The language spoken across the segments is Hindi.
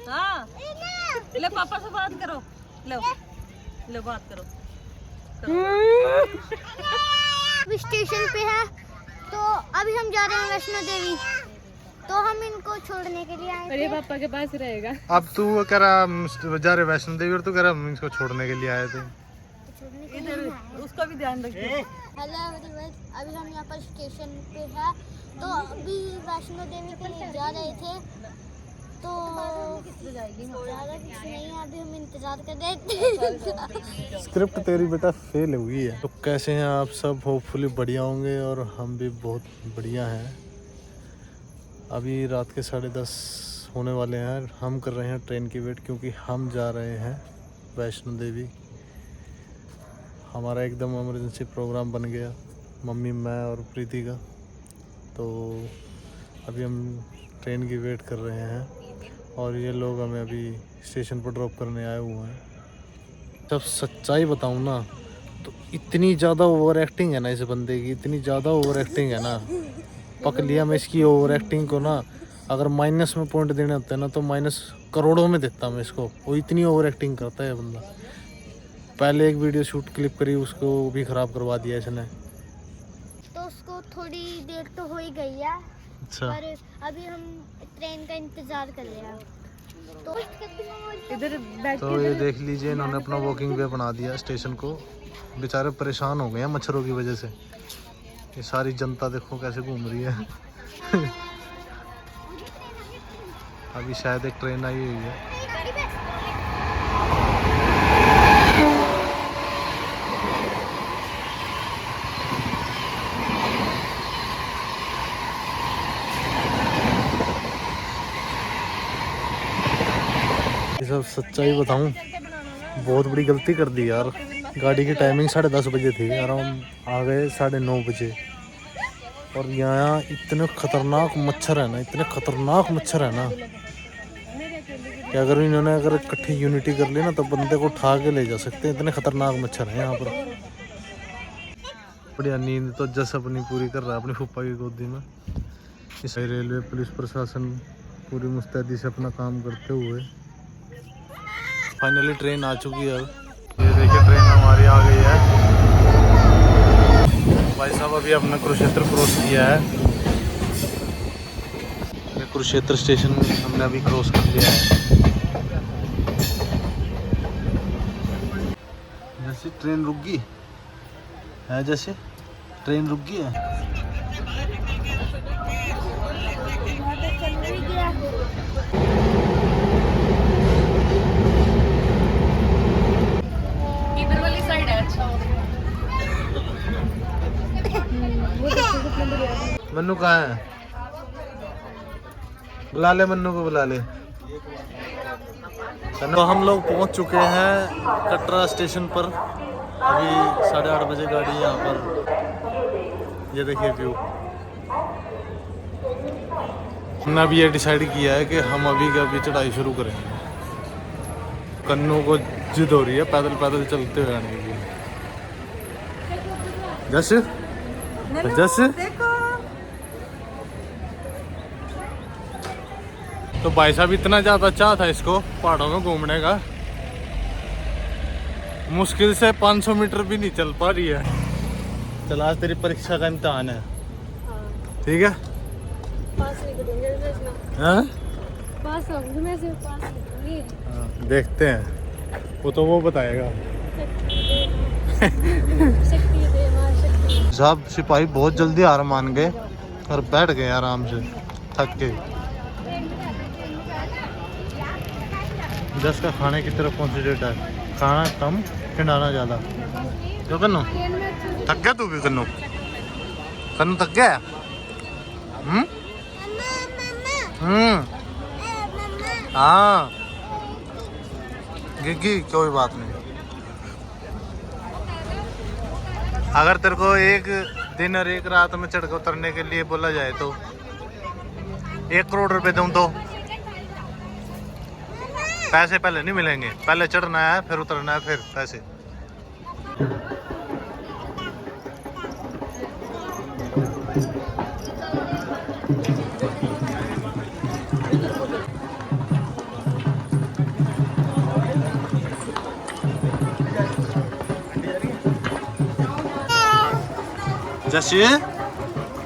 हाँ ले पापा से बात करो, लो लो बात करो, स्टेशन पे है तो अभी हम जा रहे हैं वैष्णो देवी, तो हम इनको छोड़ने के लिए आए थे। अरे पापा के पास रहेगा। अब तू कह रहा जा रहे वैष्णो देवी और तू कह रहा हम इसको छोड़ने के लिए आए थे। इधर उसका भी ध्यान रखिए। हेलो एवरीवन, अभी हम यहाँ पर स्टेशन पे है, तो अभी वैष्णो देवी के लिए जा रहे थे, तो ज़्यादा कुछ नहीं है, अभी हम इंतजार कर रहे थे। स्क्रिप्ट तेरी बेटा फेल हुई है। तो कैसे हैं आप सब? होपफुली बढ़िया होंगे और हम भी बहुत बढ़िया हैं। अभी रात के 10:30 होने वाले हैं। हम कर रहे हैं ट्रेन की वेट, क्योंकि हम जा रहे हैं वैष्णो देवी। हमारा एकदम इमरजेंसी प्रोग्राम बन गया, मम्मी, मैं और प्रीति का। तो अभी हम ट्रेन की वेट कर रहे हैं और ये लोग हमें अभी स्टेशन पर ड्रॉप करने आए हुए हैं। जब सच्चाई बताऊं ना, तो इतनी ज़्यादा ओवर एक्टिंग है ना इस बंदे की, इतनी ज़्यादा ओवर एक्टिंग है ना। पक लिया मैं इसकी ओवर एक्टिंग को ना। अगर माइनस में पॉइंट देने होते हैं ना, तो माइनस करोड़ों में देता मैं इसको। वो इतनी ओवर एक्टिंग करता है बंदा। पहले एक वीडियो शूट क्लिप करी, उसको भी ख़राब करवा दिया इसने। तो उसको थोड़ी देर तो हो ही गई है, अच्छा, पर अभी हम ट्रेन का इंतजार कर रहे हैं। तो इधर बैठ तो ये देख लीजिए, इन्होंने अपना वॉकिंग वे बना दिया स्टेशन को। बेचारे परेशान हो गए हैं मच्छरों की वजह से। ये सारी जनता देखो कैसे घूम रही है। अभी शायद एक ट्रेन आई हुई है। ये सब सच्चाई बताऊं, बहुत बड़ी गलती कर दी यार। गाड़ी की टाइमिंग 10:30 बजे थी और हम आ गए 9:30 बजे। और यहाँ इतने खतरनाक मच्छर है ना, इतने खतरनाक मच्छर है ना, कि अगर इन्होंने इकट्ठी यूनिटी कर ली ना, तो बंदे को उठा के ले जा सकते हैं। इतने खतरनाक मच्छर हैं यहाँ पर। बढ़िया नींद तो जस अपनी पूरी कर रहा है अपनी फूफा की गोदी में। इस रेलवे पुलिस प्रशासन पूरी मुस्तैदी से अपना काम करते हुए। फाइनली ट्रेन आ चुकी है। ये देखिए ट्रेन हमारी आ गई है। भाई साहब अभी अपना कुरुक्षेत्र क्रॉस किया है। ये कुरुक्षेत्र स्टेशन हमने अभी क्रॉस कर लिया है। जैसे ट्रेन रुक गई है, जैसे ट्रेन रुक गई है। इधर वाली साइड है। अच्छा मन्नू कहाँ है? बुला ले मन्नू को, बुला ले। तो हम लोग पहुंच चुके हैं कटरा स्टेशन पर। अभी 8:30 बजे गाड़ी यहाँ पर। ये देखिए व्यू। हमने अभी ये डिसाइड किया है कि हम अभी चढ़ाई शुरू करेंगे। कन्नू को जिद हो रही है पैदल पैदल चलते हुए आने की। जस जस तो भाई साहब इतना ज़्यादा चाह था इसको पहाड़ों में घूमने का, मुश्किल से 500 मीटर भी नहीं चल पा रही है। चल आज तेरी परीक्षा का इम्तिहान है, ठीक है? हाँ? देखते हैं, वो तो वो बताएगा। साहब सिपाही बहुत जल्दी हार मान गए और बैठ गए आराम से, थक के। जस का खाने की तरफ कॉन्सेंट्रेट है, खाना कम खिलाना ज़्यादा। क्यों कन्नू थक गया? तू भी कन्नू थक गया? हाँ गिग्गी, कोई बात नहीं। अगर तेरे को एक दिन और एक रात में चढ़ के उतरने के लिए बोला जाए तो 1 करोड़ रुपए दूं तो पैसे पहले नहीं मिलेंगे। पहले चढ़ना है, फिर उतरना है, फिर पैसे। जशी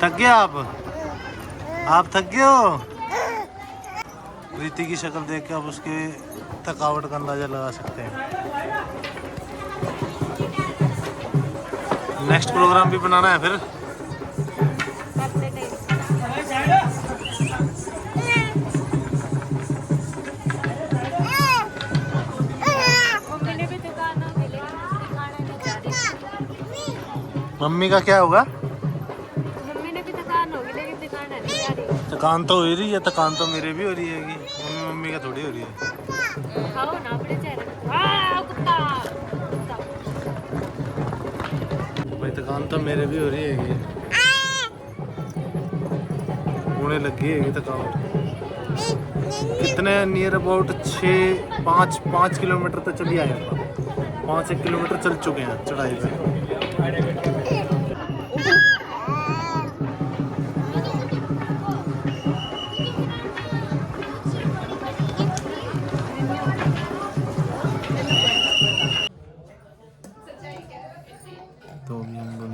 थक गए आप थक गए हो। प्रीति की शक्ल देख के आप उसके थकावट का अंदाजा लगा सकते हैं। नेक्स्ट प्रोग्राम भी बनाना है फिर। मम्मी का क्या होगा? मम्मी ने भी थकान होगी लेकिन दिखाना नहीं आ रही। थकान तो हो रही है, थकान तो मेरे भी हो रही है। मम्मी का थोड़ी हो रही है। खाओ ना अपने चेहरे पे। हाँ, कुत्ता। भाई थकान तो मेरे भी हो रही है। होने लगी है थकावट। कितने नियर अबाउट 5 किलोमीटर तो चली आए। 5-1 किलोमीटर चल चुके हैं चढ़ाई पे। तो अभी हम लोग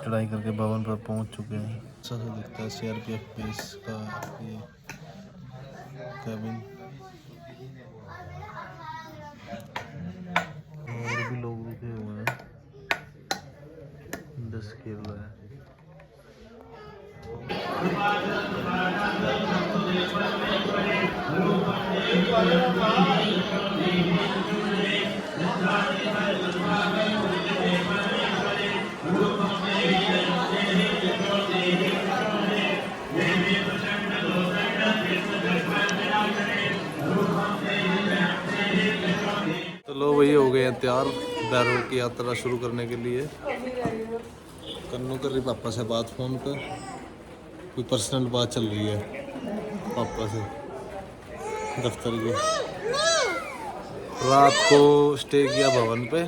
चढ़ाई करके भवन पर पहुंच चुके हैं। अच्छा सा दिखता है CRPF बेस का ये कैबिन। और भी लोग रुके हुए हैं। 10 केरला है। तो लो वही हो गए हैं तैयार भैरव की यात्रा शुरू करने के लिए। कन्नू कर रही पापा से बात फोन पर। कोई पर्सनल बात चल रही है पापा से दफ्तर की। रात को स्टे किया भवन पे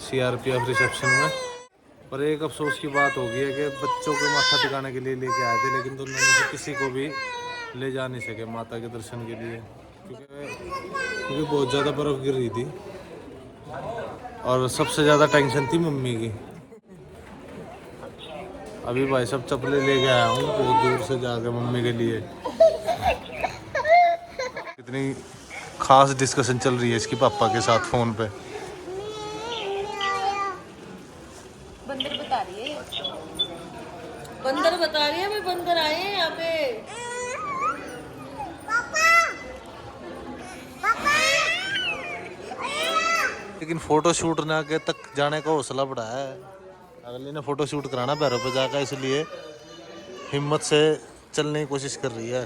CRPF रिसेप्शन में। पर एक अफसोस की बात हो गई है कि बच्चों को माथा टिकाने के लिए लेके आए थे, लेकिन तो उन्होंने से किसी को भी ले जा नहीं सके माता के दर्शन के लिए, क्योंकि बहुत ज़्यादा बर्फ़ गिर रही थी। और सबसे ज़्यादा टेंशन थी मम्मी की। अभी भाई सब चप्पलें लेके आया हूँ बहुत दूर से जाकर मम्मी के लिए। कितनी खास डिस्कशन चल रही है इसकी पापा के साथ फ़ोन पे। बंदर बता रही है। बंदर बता रही है भाई, बंदर आए हैं यहाँ पे। लेकिन फोटो शूट ना के तक जाने का हौसला बढ़ा है। अगले ने फोटो शूट कराना पैरों पे जाकर, इसलिए हिम्मत से चलने की कोशिश कर रही है।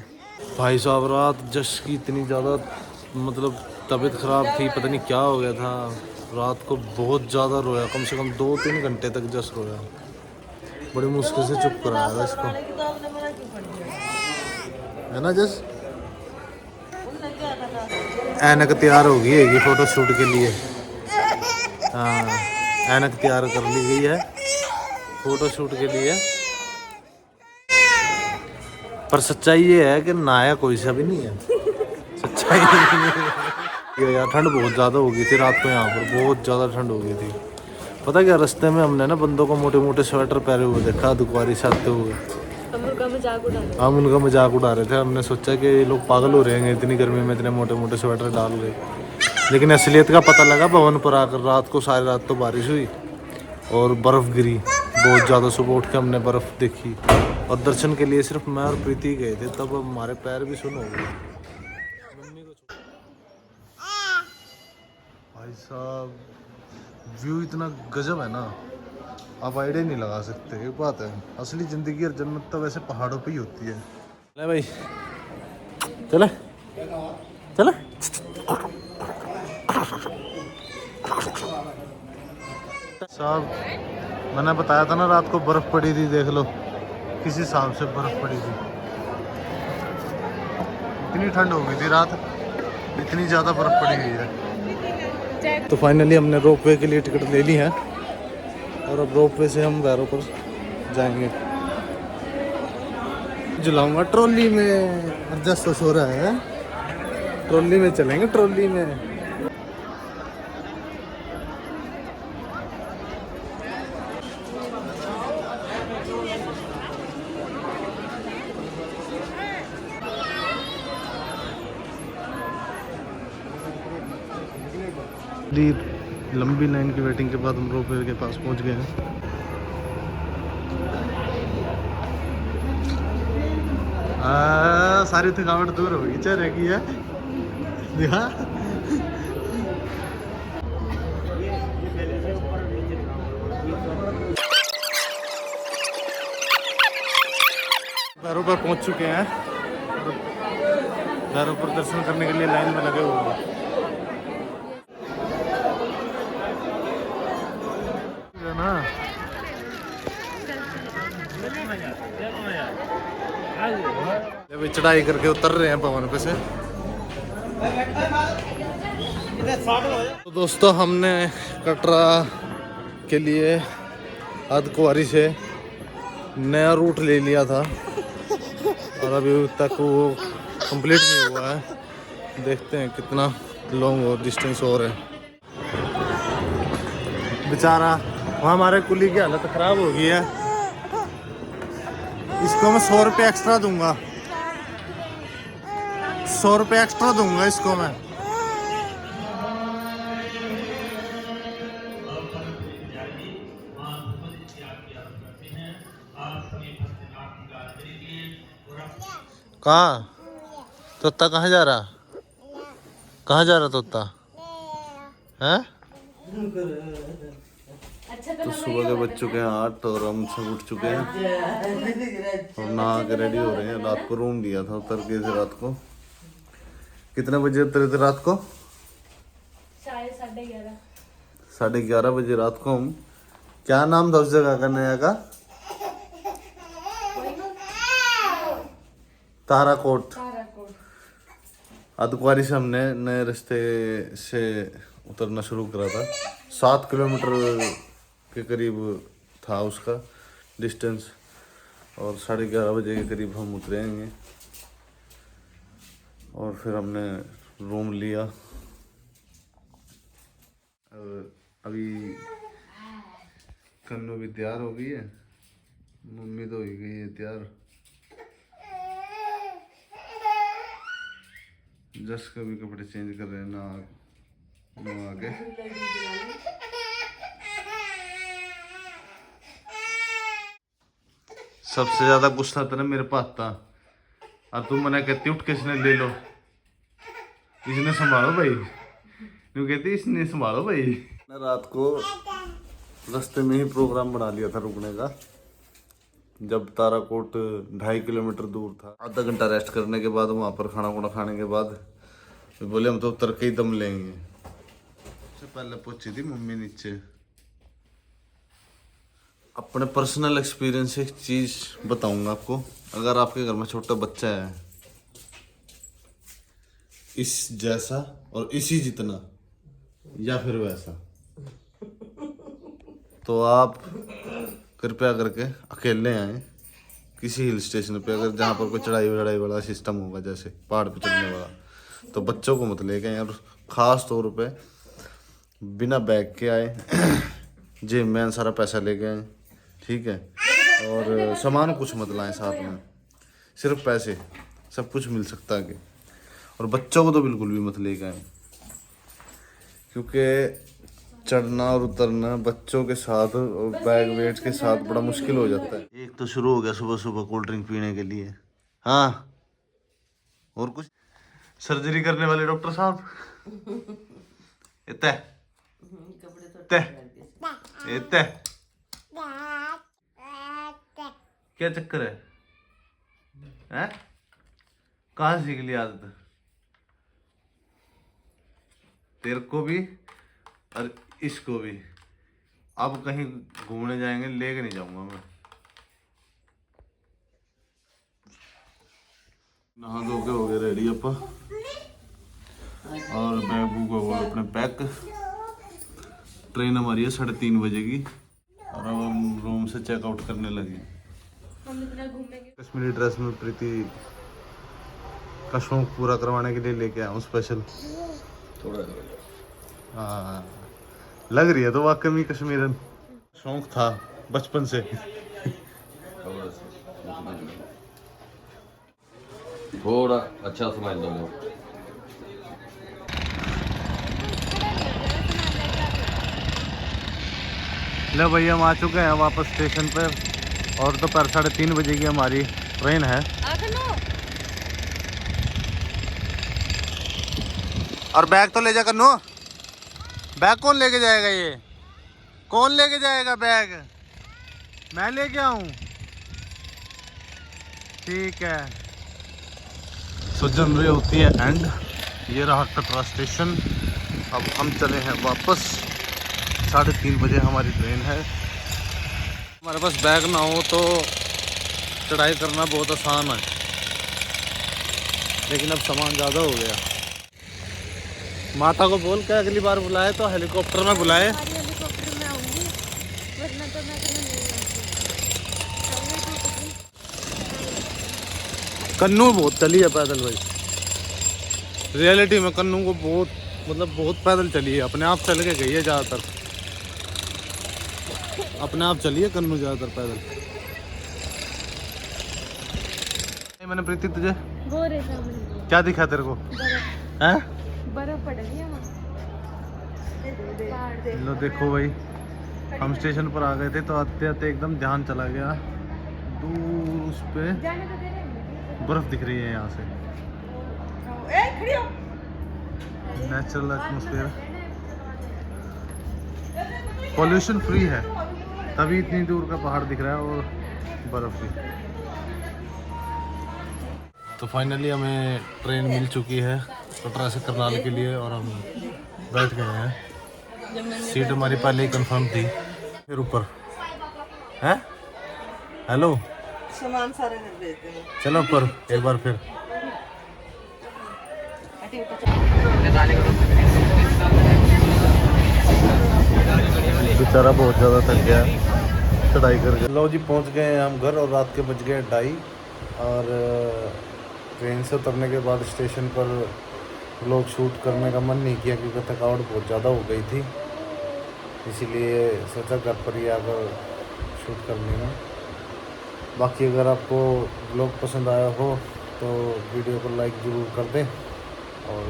भाई साहब रात जश की इतनी ज़्यादा मतलब तबीयत ख़राब थी, पता नहीं क्या हो गया था। रात को बहुत ज़्यादा रोया, कम से कम 2-3 घंटे तक जश रोया। बड़ी मुश्किल से चुप कराया था इसको, है ना जस। ऐनक तैयार हो गई है फोटो शूट के लिए। हाँ ऐनक तैयार कर ली गई है फोटो शूट के लिए। पर सच्चाई ये है कि नहाया कोई सा भी नहीं है। सच्चाई ये यार ठंड बहुत ज़्यादा हो गई थी रात को। यहाँ पर बहुत ज़्यादा ठंड हो गई थी। पता क्या, रास्ते में हमने ना बंदों को मोटे मोटे स्वेटर पहने हुए देखा दुखवारी से आते हुए। हम उनका मजाक उड़ा रहे थे। हमने सोचा कि ये लोग पागल हो रहे हैं इतनी गर्मी में इतने मोटे मोटे स्वेटर डाल रहे। लेकिन असलियत का पता लगा भवन पर आकर। रात को सारी रात तो बारिश हुई और बर्फ़ गिरी बहुत ज़्यादा। सुबह उठ के हमने बर्फ़ देखी और दर्शन के लिए सिर्फ मैं और प्रीति गए थे, तब हमारे पैर भी सुन हो गए। भाई साहब व्यू इतना गजब है ना, आप आइडिया नहीं लगा सकते। एक बात है, असली ज़िंदगी और जन्नत तो वैसे पहाड़ों पे ही होती है। चले भाई चले चले। साहब मैंने बताया था ना रात को बर्फ़ पड़ी थी, देख लो किस हिसाब से बर्फ़ पड़ी थी। इतनी ठंड हो गई थी रात, इतनी ज़्यादा बर्फ़ पड़ी हुई है। तो फाइनली हमने रोपवे के लिए टिकट ले ली है। और अब रोप वे से हम वैरों पर जाएंगे। झुलाऊंगा ट्रॉली में, जस्ट सो रहा है, ट्रॉली में चलेंगे, ट्रॉली में। लंबी लाइन की वेटिंग के बाद हम रोप वे के पास पहुंच गए हैं। सारी थकावट दूर होगी चेहरे की है। दिखा पैरों पर पहुंच चुके हैं। पैरों पर दर्शन करने के लिए लाइन में लगे हुए हैं ना। अभी चढ़ाई करके उतर रहे हैं पवन पे से। तो दोस्तों हमने कटरा के लिए अर्धकुंवारी से नया रूट ले लिया था और अभी तक वो कंप्लीट नहीं हुआ है। देखते हैं कितना लॉन्ग और डिस्टेंस और है। बेचारा वहाँ हमारे कुली की हालत ख़राब हो गई है। इसको मैं 100 रुपये एक्स्ट्रा दूंगा, 100 रुपये एक्स्ट्रा दूंगा इसको मैं। कहाँ तोता कहाँ जा रहा, कहाँ जा रहा तोता है? तो सुबह के बज चुके हैं 8 और हम सब उठ चुके हैं और नहा के रेडी हो रहे हैं। रात को रूम लिया था उतर के थे। रात को कितने बजे उतरे थे? रात को 11:30 बजे रात को हम। क्या नाम था उस जगह का नया का? ताराकोट। अर्धकुंवारी से हमने नए रास्ते से उतरना शुरू करा था। 7 किलोमीटर के करीब था उसका डिस्टेंस और 11:30 बजे के करीब हम उतरेंगे। और फिर हमने रूम लिया। अभी कन्नू भी तैयार हो गई है, मम्मी तो हो गई है तैयार। जस्ट कभी कपड़े चेंज कर रहे हैं ना आगे। सबसे ज्यादा गुस्सा था ना मेरे पास था और तुम मना कहती उठ किसने ले लो, इसने संभालो भाई, क्यों कहती इसने संभालो भाई। रात को रास्ते में ही प्रोग्राम बना लिया था रुकने का। जब ताराकोट 2.5 किलोमीटर दूर था, आधा घंटा रेस्ट करने के बाद वहाँ पर खाना खुना खाने के बाद बोले हम तो उतर के ही दम लेंगे। सबसे पहले पहुंची थी मम्मी नीचे। अपने पर्सनल एक्सपीरियंस से एक चीज़ बताऊंगा आपको। अगर आपके घर में छोटा बच्चा है इस जैसा और इसी जितना या फिर वैसा, तो आप कृपया करके अकेले आए किसी हिल स्टेशन पे, अगर जहाँ पर कोई चढ़ाई वाला सिस्टम होगा जैसे पहाड़ पे चढ़ने वाला, तो बच्चों को मत लेके आए। और ख़ास तौर पे बिना बैग के आए, जेब में सारा पैसा लेके आए, ठीक है? और सामान कुछ मत लाएं साथ में, सिर्फ पैसे, सब कुछ मिल सकता है कि। और बच्चों को तो बिल्कुल भी मत लेके आए, क्योंकि चढ़ना और उतरना बच्चों के साथ और बैग वेट के साथ बड़ा मुश्किल हो जाता है। एक तो शुरू हो गया सुबह सुबह कोल्ड ड्रिंक पीने के लिए। हाँ, और कुछ सर्जरी करने वाले डॉक्टर साहब इतने क्या चक्कर है? हैं? कहाँ सीख ली आदत तेरे को भी और इसको भी? अब कहीं घूमने जाएंगे लेके नहीं जाऊंगा मैं। नहा धो के हो गए रेडी अपा और बैग बुक हो गए अपने पैक। ट्रेन हमारी है 3:30 बजे की और अब हम रूम से चेकआउट करने लगे। हम इतना घूमेंगे। कश्मीरी ड्रेस में प्रीति का शौक पूरा करवाने के लिए लेके आया हूँ स्पेशल। थोड़ा हाँ, लग रही है तो वाकई में कश्मीरन। शौक था बचपन से। थोड़ा अच्छा स्माइल दो। ले भैया हम आ चुके हैं वापस स्टेशन पर और दोपहर 3:30 बजे की हमारी ट्रेन है। और बैग तो ले जा कन्नू। बैग कौन लेके जाएगा? ये कौन लेके जाएगा बैग? मैं लेके आऊं? ठीक है। सो जन रही होती है एंड ये रहा कटरा स्टेशन। अब हम चले हैं वापस। 3:30 बजे हमारी ट्रेन है। हमारे पास बैग ना हो तो चढ़ाई करना बहुत आसान है, लेकिन अब सामान ज़्यादा हो गया। माता को बोल के अगली बार बुलाए तो हेलीकॉप्टर में बुलाए। हेलीकॉप्टर में आऊंगी, वरना तो मैं तुम्हें नहीं आऊंगी। कन्नू बहुत चली है पैदल भाई। रियलिटी में कन्नू को बहुत पैदल चली है। अपने आप चल के गई है ज़्यादातर। अपने आप चली है कन्नू ज़्यादातर पैदल। मैंने प्रीति तुझे वो रे सामने क्या दिखा तेरे को? हैं? बर्फ पड़ रही है वहाँ। लो देखो भाई, हम स्टेशन पर आ गए थे तो आते आते एकदम ध्यान चला गया। दूर उस पे बर्फ दिख रही है यहाँ से। नेचुरल एटमॉस्फेयर, पॉल्यूशन फ्री है, तभी इतनी दूर का पहाड़ दिख रहा है और बर्फ भी। तो फाइनली हमें ट्रेन मिल चुकी है कटरा से करनाल के लिए और हम बैठ गए हैं। सीट हमारी पहले ही कंफर्म थी। फिर ऊपर है। हेलो, सामान सारे देते हैं। चलो ऊपर एक बार फिर। बेचारा बहुत ज़्यादा थक गया चढ़ाई करके। लो जी पहुंच गए हैं हम घर और रात के बज गए 2:30। और ट्रेन से उतरने के बाद स्टेशन पर लोग शूट करने का मन नहीं किया क्योंकि थकावट बहुत ज़्यादा हो गई थी, इसीलिए सोचा घर पर ही आकर शूट कर लेंगे। बाकी अगर आपको ब्लॉग पसंद आया हो तो वीडियो को लाइक ज़रूर कर दें और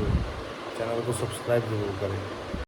चैनल को सब्सक्राइब ज़रूर करें।